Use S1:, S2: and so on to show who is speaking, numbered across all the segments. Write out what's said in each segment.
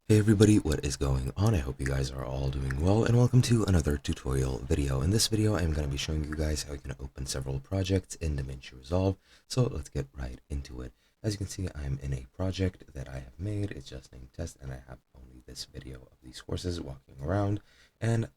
S1: Hey everybody, what is going on? I hope you guys are all doing well, and welcome to another tutorial video. In this video, I'm going to be showing you guys how you can open several projects in DaVinci Resolve. So let's get right into it. As you can see, I'm in a project that I have made. It's just named test, and I have only this video of these horses walking around. And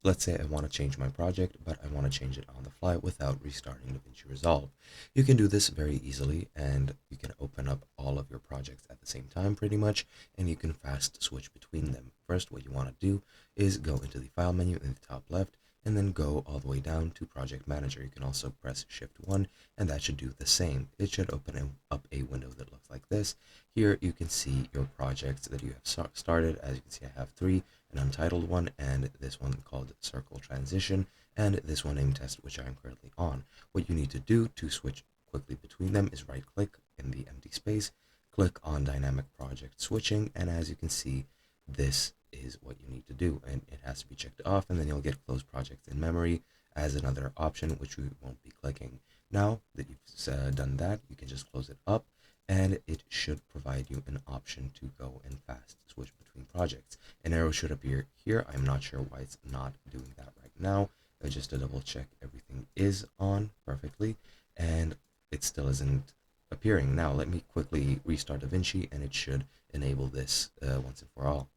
S1: let's say I want to change my project, but I want to change it on the fly without restarting DaVinci Resolve. You can do this very easily, and you can open up all of your projects at the same time pretty much, and you can fast switch between them. First, what you want to do is go into the file menu in the top left, and then go all the way down to Project Manager. You can also press Shift 1, and that should do the same. It should open up a window that looks like this. Here you can see your projects that you have started. As you can see, I have three: an untitled one, and this one called Circle Transition, and this one named Test, which I'm currently on. What you need to do to switch quickly between them is right click in the empty space, click on Dynamic Project Switching, and as you can see, this is what you need to do, and it has to be checked off, and then you'll get Close Projects in Memory as another option, which we won't be clicking. Now that you've done that, you can just close it up, and it should provide you an option to go and fast switch between projects. An arrow should appear here. I'm not sure why it's not doing that right now. Just to double check everything is on perfectly, and it still isn't appearing. Now let me quickly restart DaVinci, and it should enable this once and for all.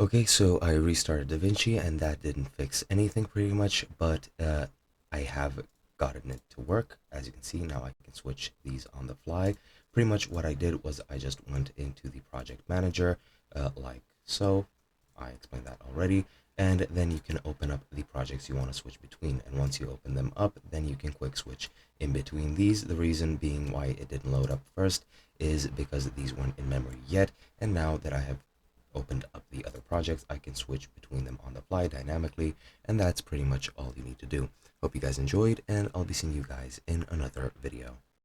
S1: Okay, so I restarted DaVinci, and that didn't fix anything pretty much, but I have gotten it to work. As you can see, now I can switch these on the fly. Pretty much what I did was I just went into the project manager, like so. I explained that already. And then you can open up the projects you want to switch between. And once you open them up, then you can quick switch in between these. The reason being why it didn't load up first is because these weren't in memory yet. And now that I have opened up the other projects, I can switch between them on the fly dynamically, and that's pretty much all you need to do. Hope you guys enjoyed, and I'll be seeing you guys in another video.